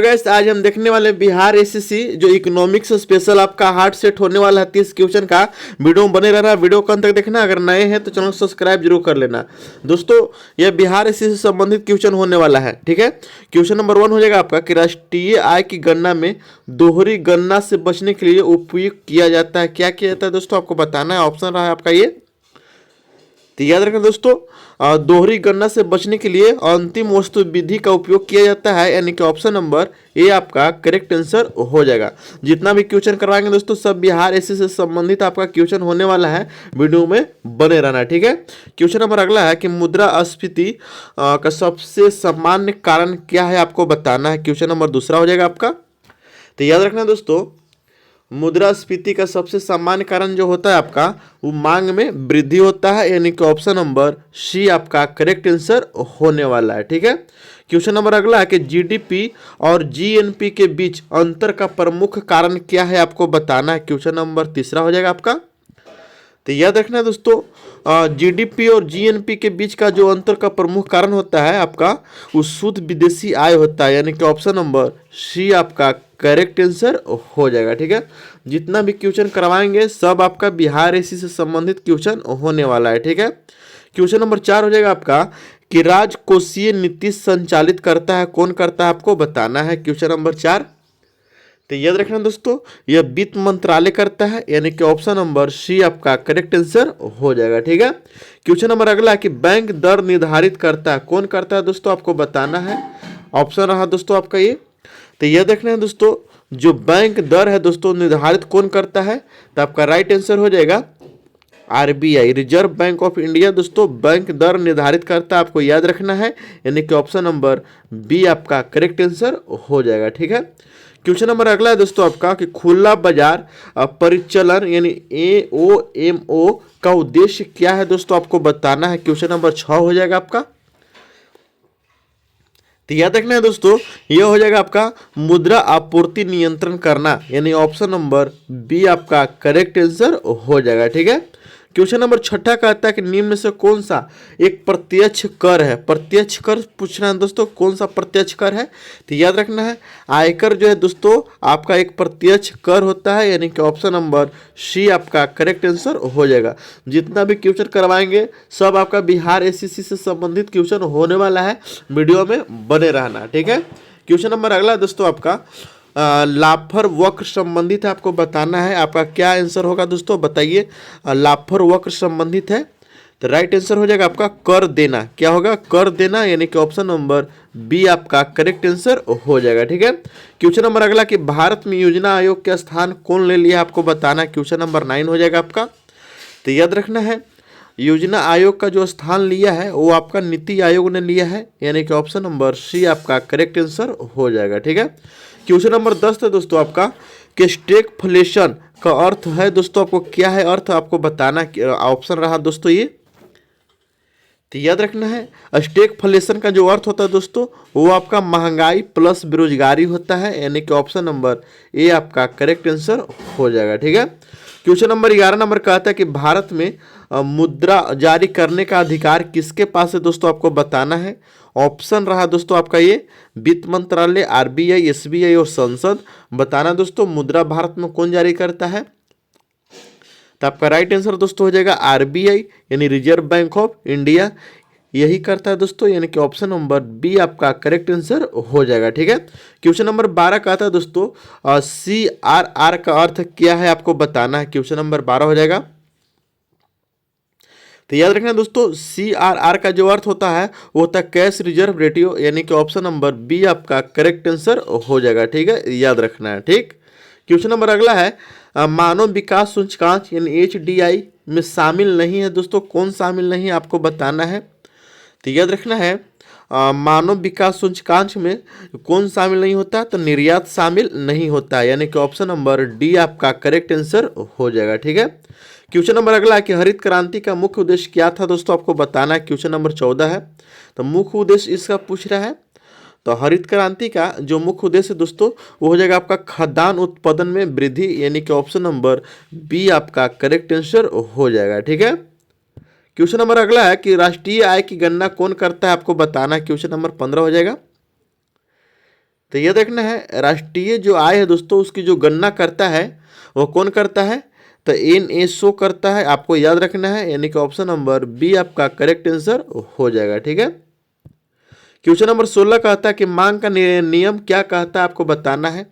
Hello guys, आज हम देखने वाले बिहार एसएससी जो इकोनॉमिक्स स्पेशल आपका हार्ड सेट होने वाला है 30 क्वेश्चन का। वीडियो में बने रहना, वीडियो को अंत तक देखना। अगर नए हैं तो चैनल सब्सक्राइब जरूर कर लेना। दोस्तों, यह बिहार एसएससी से संबंधित क्वेश्चन होने वाला है। ठीक है, क्वेश्चन नंबर 1 हो जाएगा आपका कि राष्ट्रीय आय की गणना में दोहरी गणना से बचने के लिए उपयोग किया जाता है। क्या किया जाता है दोस्तों, आपको बताना है। ऑप्शन रहा है आपका ये, तो याद रखना दोस्तों, दोहरी गणना से बचने के लिए अंतिम वस्तु विधि का उपयोग किया जाता है, यानी कि ऑप्शन नंबर ए आपका करेक्ट आंसर हो जाएगा। जितना भी क्वेश्चन करवाएंगे दोस्तों, सब बिहार एसएससी से संबंधित आपका क्वेश्चन होने वाला है। वीडियो में बने रहना। ठीक है, क्वेश्चन नंबर अगला है कि मुद्रास्फीति का सबसे सामान्य कारण क्या है, आपको बताना है। क्वेश्चन नंबर दूसरा हो जाएगा आपका। तो याद रखना दोस्तों, मुद्रास्फीति का सबसे सामान्य कारण जो होता है आपका, वो मांग में वृद्धि होता है, यानी कि ऑप्शन नंबर सी आपका करेक्ट आंसर होने वाला है। ठीक है, क्वेश्चन नंबर अगला है कि जीडीपी और जीएनपी के बीच अंतर का प्रमुख कारण क्या है, आपको बताना है। क्वेश्चन नंबर तीसरा हो जाएगा आपका। तो याद रखना दोस्तों, जीडीपी और जीएनपी के बीच का जो अंतर का प्रमुख कारण होता है आपका, वो शुद्ध विदेशी आय होता है, यानी कि ऑप्शन नंबर सी आपका करेक्ट आंसर हो जाएगा। ठीक है, जितना भी क्वेश्चन करवाएंगे सब आपका बिहार एसएससी से संबंधित क्वेश्चन होने वाला है। ठीक है, क्वेश्चन नंबर 4 हो जाएगा आपका कि राजकोषीय नीति संचालित करता है, कौन करता है, आपको बताना है। क्वेश्चन नंबर 4, तो याद रखना दोस्तों, यह वित्त मंत्रालय करता है, यानी कि ऑप्शन नंबर सी आपका करेक्ट आंसर हो जाएगा। ठीक है, क्वेश्चन नंबर अगला है कि बैंक दर निर्धारित करता है, कौन करता है दोस्तों, आपको बताना है। ऑप्शन रहा दोस्तों आपका ये। तो याद रखना है दोस्तों, जो बैंक दर है दोस्तों निर्धारित कौन करता है, तो आपका राइट आंसर हो जाएगा RBI, reserve bank of India दोस्तों बैंक दर निर्धारित करता है, आपको याद रखना है, यानी कि ऑप्शन नंबर बी आपका करेक्ट आंसर हो जाएगा। ठीक है, क्वेश्चन नंबर अगला है दोस्तों आपका कि खुला बाजार परिचालन यानी AOMO का उद्देश्य क्या है दोस्तों, आपको बताना है। क्वेश्चन नंबर 6 हो जाएगा आपका। तो याद रखना है दोस्तों, यह हो जाएगा आपका मुद्रा आपूर्ति नियंत्रण करना, यानी ऑप्शन नंबर बी आपका करेक्ट आंसर हो जाएगा। ठीक है, क्वेश्चन नंबर 6 कहता है कि निम्न में से कौन सा एक प्रत्यक्ष कर है। प्रत्यक्ष कर पूछना है दोस्तों, कौन सा प्रत्यक्ष कर है। तो याद रखना है, आयकर जो है दोस्तों आपका एक प्रत्यक्ष कर होता है, यानी कि ऑप्शन नंबर सी आपका करेक्ट आंसर हो जाएगा। जितना भी क्वेश्चन करवाएंगे सब आपका बिहार एसएससी से संबंधित क्वेश्चन होने वाला है। वीडियो में बने रहना। ठीक है, क्वेश्चन नंबर अगला दोस्तों आपका लाफर वक्र संबंधित है, आपको बताना है। आपका क्या आंसर होगा दोस्तों, बताइए। लाफर वक्र संबंधित है, तो राइट आंसर हो जाएगा आपका कर देना। क्या होगा, कर देना, यानी कि ऑप्शन नंबर बी आपका करेक्ट आंसर हो जाएगा। ठीक है, क्वेश्चन नंबर अगला कि भारत में योजना आयोग का स्थान कौन ले लिया, आपको बताना है। क्वेश्चन नंबर 9 हो जाएगा आपका। तो याद रखना है, योजना आयोग का जो स्थान लिया है वो आपका नीति आयोग ने लिया है, यानी कि ऑप्शन नंबर सी आपका करेक्ट आंसर हो जाएगा। ठीक है, क्वेश्चन नंबर 10 है दोस्तों आपका कि स्टैगफ्लेशन का अर्थ है दोस्तों, आपको क्या है अर्थ, आपको बताना। ऑप्शन रहा दोस्तों ये। तो याद रखना है, स्टैगफ्लेशन का जो अर्थ होता है दोस्तों, वो आपका महंगाई प्लस बेरोजगारी होता है, यानी कि ऑप्शन नंबर ए आपका करेक्ट आंसर हो जाएगा। ठीक है, क्वेश्चन नंबर 11 नंबर कहता है कि भारत में मुद्रा जारी करने का अधिकार किसके पास है दोस्तों, आपको बताना है। ऑप्शन रहा दोस्तों आपका ये, वित्त मंत्रालय, आरबीआई, एसबीआई और संसद। बताना दोस्तों, मुद्रा भारत में कौन जारी करता है। तो आपका राइट आंसर दोस्तों हो जाएगा आरबीआई, यानी रिजर्व बैंक ऑफ इंडिया यही करता है दोस्तों, यानी कि ऑप्शन नंबर बी आपका करेक्ट आंसर हो जाएगा। ठीक है, क्वेश्चन नंबर 12 का आता है दोस्तों CRR का अर्थ क्या है, आपको बताना है। क्वेश्चन नंबर 12 हो जाएगा। तो याद रखना दोस्तों, CRR का जो अर्थ होता है वो होता है कैश रिजर्व रेटियो, यानी कि ऑप्शन नंबर बी आपका करेक्ट आंसर हो जाएगा। ठीक है, याद रखना है। ठीक, क्वेश्चन नंबर अगला है मानव विकास सूचकांक यानी HDI में शामिल नहीं है दोस्तों, कौन शामिल नहीं है, आपको बताना है। तो याद रखना है, मानव विकास सूचकांक में कौन शामिल नहीं होता, तो निर्यात शामिल नहीं होता है, यानी कि ऑप्शन नंबर डी आपका करेक्ट आंसर हो जाएगा। ठीक है, क्वेश्चन नंबर अगला है कि हरित क्रांति का मुख्य उद्देश्य क्या था दोस्तों, आपको बताना है। क्वेश्चन नंबर 14 है, तो मुख्य उद्देश्य इसका पूछ रहा है। तो हरित क्रांति का जो मुख्य उद्देश्य दोस्तों वो हो जाएगा आपका खाद्यान्न उत्पादन में वृद्धि, यानी कि ऑप्शन नंबर बी आपका करेक्ट आंसर हो जाएगा। ठीक है, क्वेश्चन नंबर अगला है कि राष्ट्रीय आय की गणना कौन करता है, आपको बताना है। क्वेश्चन नंबर 15 हो जाएगा। तो याद रखना है राष्ट्रीय जो आय है दोस्तों उसकी जो गणना करता है वो कौन करता है, तो NSO करता है, आपको याद रखना है, यानी कि ऑप्शन नंबर बी आपका करेक्ट आंसर हो जाएगा। ठीक है। क्वेश्चन नंबर 16 कहता है कि मांग का नियम क्या कहता है, आपको बताना है।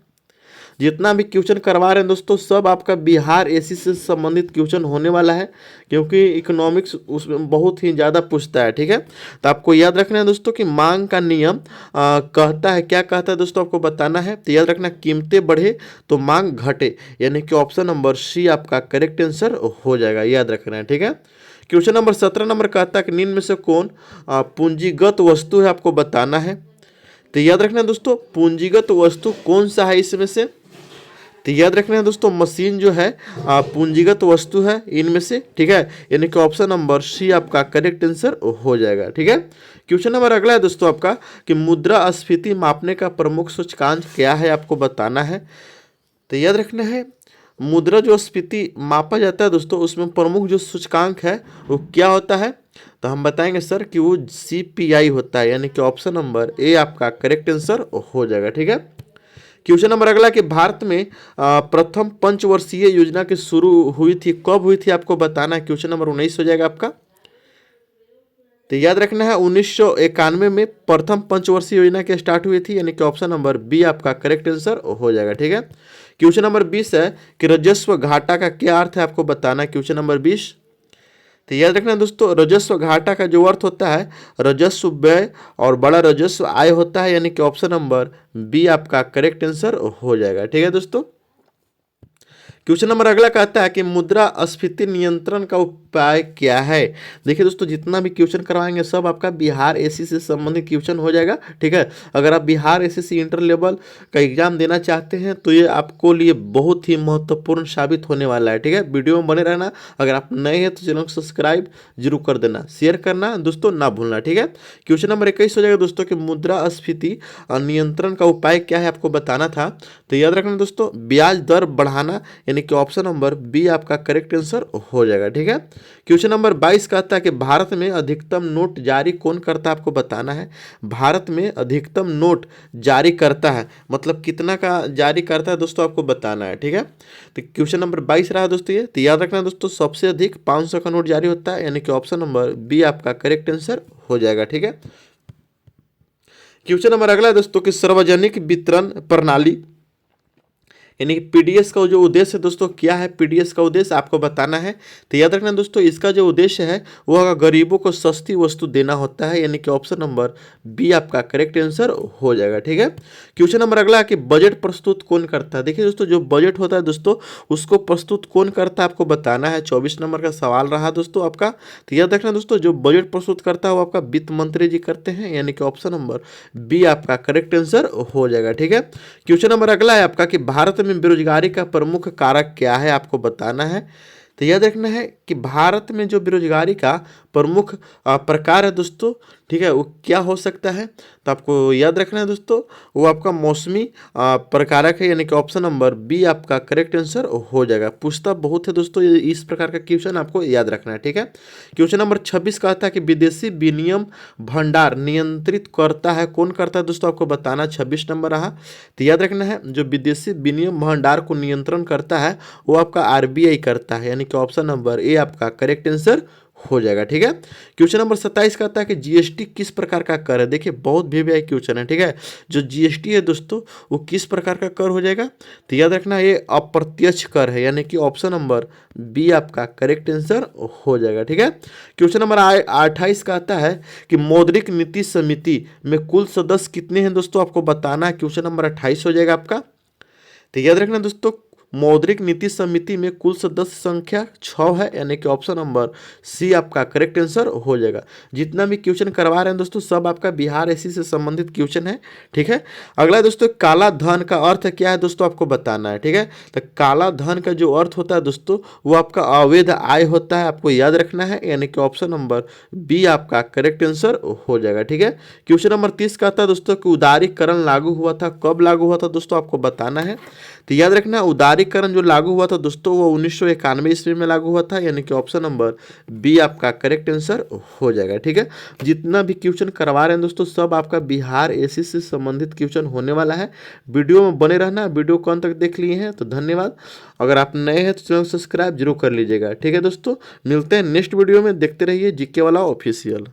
जितना भी क्वेश्चन करवा रहे हैं दोस्तों सब आपका बिहार एसी से संबंधित क्वेश्चन होने वाला है, क्योंकि इकोनॉमिक्स उसमें बहुत ही ज़्यादा पूछता है। ठीक है। तो आपको याद रखना है दोस्तों कि मांग का नियम कहता है, क्या कहता है दोस्तों आपको बताना है। तो याद रखना कीमतें बढ़े तो मांग घटे, यानी कि ऑप्शन नंबर सी आपका करेक्ट आंसर हो जाएगा, याद रखना है। ठीक है। क्वेश्चन नंबर 17 नंबर कहता है कि निम्न में से कौन पूंजीगत वस्तु है, आपको बताना है। तो याद रखना है दोस्तों पूंजीगत वस्तु कौन सा है इसमें से, तो याद रखना है दोस्तों मशीन जो है पूंजीगत वस्तु है इनमें से। ठीक है। यानी कि ऑप्शन नंबर सी आपका करेक्ट आंसर हो जाएगा। ठीक है। क्वेश्चन नंबर अगला है दोस्तों आपका कि मुद्रास्फीति मापने का प्रमुख सूचकांक क्या है, आपको बताना है। तो याद रखना है मुद्रा जो स्फीति मापा जाता है दोस्तों उसमें प्रमुख जो सूचकांक है वो क्या होता है, तो हम बताएंगे सर कि वो CPI होता है, यानी कि ऑप्शन नंबर ए आपका करेक्ट आंसर हो जाएगा। ठीक है। क्वेश्चन नंबर अगला कि भारत में प्रथम पंचवर्षीय योजना की शुरू हुई थी, कब हुई थी, आपको बताना है। क्वेश्चन नंबर 19 हो जाएगा आपका। तो याद रखना है 1991 में प्रथम पंचवर्षीय योजना की स्टार्ट हुई थी, यानी कि ऑप्शन नंबर बी आपका करेक्ट आंसर हो जाएगा। ठीक है। क्वेश्चन नंबर 20 है कि राजस्व घाटा का क्या अर्थ है, आपको बताना है। क्वेश्चन नंबर 20, तो याद रखना दोस्तों राजस्व घाटा का जो अर्थ होता है राजस्व व्यय और बड़ा राजस्व आय होता है, यानी कि ऑप्शन नंबर बी आपका करेक्ट आंसर हो जाएगा। ठीक है दोस्तों। क्वेश्चन नंबर अगला कहता है कि मुद्रास्फीति नियंत्रण का उपाय क्या है। देखिए दोस्तों जितना भी क्वेश्चन करवाएंगे सब आपका बिहार एसी से संबंधित क्वेश्चन हो जाएगा। ठीक है। अगर आप बिहार एसएससी इंटर लेवल का एग्जाम देना चाहते हैं तो ये आपको लिए बहुत ही महत्वपूर्ण साबित होने वाला है। ठीक है। वीडियो में बने रहना। अगर आप नए हैं तो चैनल को सब्सक्राइब जरूर कर देना, शेयर करना दोस्तों ना भूलना। ठीक है। क्वेश्चन नंबर 21 हो जाएगा दोस्तों कि मुद्रास्फीति नियंत्रण का उपाय क्या है, आपको बताना था। तो याद रखना दोस्तों ब्याज दर बढ़ाना, यानी कि ऑप्शन नंबर बी आपका करेक्ट आंसर हो जाएगा। ठीक है। क्वेश्चन नंबर 22 कहता है कि भारत में अधिकतम नोट जारी कौन करता है, आपको बताना है। भारत में अधिकतम नोट जारी करता है मतलब कितना का जारी करता है दोस्तों, आपको बताना है। ठीक है। तो क्वेश्चन नंबर 22 रहा दोस्तों ये। तो याद रखना दोस्तों सबसे अधिक 500 का नोट जारी होता है, यानी कि ऑप्शन नंबर बी आपका करेक्ट आंसर हो जाएगा। ठीक है। क्वेश्चन नंबर अगला है दोस्तों कि सार्वजनिक वितरण प्रणाली यानी कि पीडीएस का जो उद्देश्य है दोस्तों क्या है, पीडीएस का उद्देश्य आपको बताना है। तो याद रखना दोस्तों इसका जो उद्देश्य है वो गरीबों को सस्ती वस्तु देना होता है, यानी कि ऑप्शन नंबर बी आपका करेक्ट आंसर हो जाएगा। ठीक है। क्वेश्चन नंबर अगला है कि बजट प्रस्तुत कौन करता है। देखिए दोस्तों जो बजट होता है दोस्तों उसको प्रस्तुत कौन करता है, आपको बताना है। 24 नंबर का सवाल रहा दोस्तों आपका। तो याद रखना दोस्तों जो बजट प्रस्तुत करता है वो आपका वित्त मंत्री जी करते हैं, यानी कि ऑप्शन नंबर बी आपका करेक्ट आंसर हो जाएगा। ठीक है। क्वेश्चन नंबर अगला है आपका कि भारत में बेरोजगारी का प्रमुख कारक क्या है, आपको बताना है। तो याद रखना है कि भारत में जो बेरोजगारी का प्रमुख प्रकार है दोस्तों, ठीक है, वो क्या हो सकता है, तो आपको याद रखना है दोस्तों वो आपका मौसमी प्रकारक है, यानी कि ऑप्शन नंबर बी आपका करेक्ट आंसर हो जाएगा। पूछता बहुत है दोस्तों इस प्रकार का क्वेश्चन आपको याद रखना है। ठीक है। क्वेश्चन नंबर 26 कहता है कि विदेशी विनिमय भंडार नियंत्रित करता है, कौन करता है दोस्तों, आपको बताना। 26 नंबर रहा। तो याद रखना है जो विदेशी विनिमय भंडार को नियंत्रण करता है वो आपका आरबीआई करता है, यानी कि ऑप्शन नंबर ए आपका करेक्ट आंसर हो जाएगा। ठीक है। क्वेश्चन नंबर 27 कहता है कि जीएसटी किस प्रकार का कर है। देखिए बहुत वीवीआई क्वेश्चन है। ठीक है। जो जीएसटी है दोस्तों वो किस प्रकार का कर हो जाएगा, तो याद रखना ये अप्रत्यक्ष कर है, यानी कि ऑप्शन नंबर बी आपका करेक्ट आंसर हो जाएगा। ठीक है। क्वेश्चन नंबर 28 कहता है कि मौद्रिक नीति समिति में कुल सदस्य कितने हैं दोस्तों, आपको बताना है। क्वेश्चन नंबर 28 हो जाएगा आपका। तो याद रखना दोस्तों मौद्रिक नीति समिति में कुल सदस्य संख्या 6 है, यानी कि ऑप्शन नंबर सी आपका करेक्ट आंसर हो जाएगा। जितना भी क्वेश्चन करवा रहे हैं दोस्तों सब आपका बिहार एसी से संबंधित क्वेश्चन है। ठीक है। अगला दोस्तों काला धन का अर्थ क्या है दोस्तों, आपको बताना है। ठीक है। तो काला धन का जो अर्थ होता है दोस्तों वो आपका अवैध आय होता है, आपको याद रखना है, यानी कि ऑप्शन नंबर बी आपका करेक्ट आंसर हो जाएगा। ठीक है। क्वेश्चन नंबर 30 कहता है दोस्तों कि उदारीकरण लागू हुआ था, कब लागू हुआ था दोस्तों, आपको बताना है। तो याद रखना उदारीकरण नागरिकरण जो लागू हुआ था दोस्तों वो 1991 ईस्वी में लागू हुआ था, यानी कि ऑप्शन नंबर बी आपका करेक्ट आंसर हो जाएगा। ठीक है, जितना भी क्वेश्चन करवा रहे हैं दोस्तों सब आपका बिहार एसएससी से संबंधित क्वेश्चन होने वाला है। वीडियो में बने रहना, वीडियो कौन तक देख लिए हैं तो धन्यवाद। अगर आप नए हैं तो चैनल सब्सक्राइब जरूर कर लीजिएगा। ठीक है दोस्तों, मिलते हैं नेक्स्ट वीडियो में, देखते रहिए जीके वाला ऑफिशियल।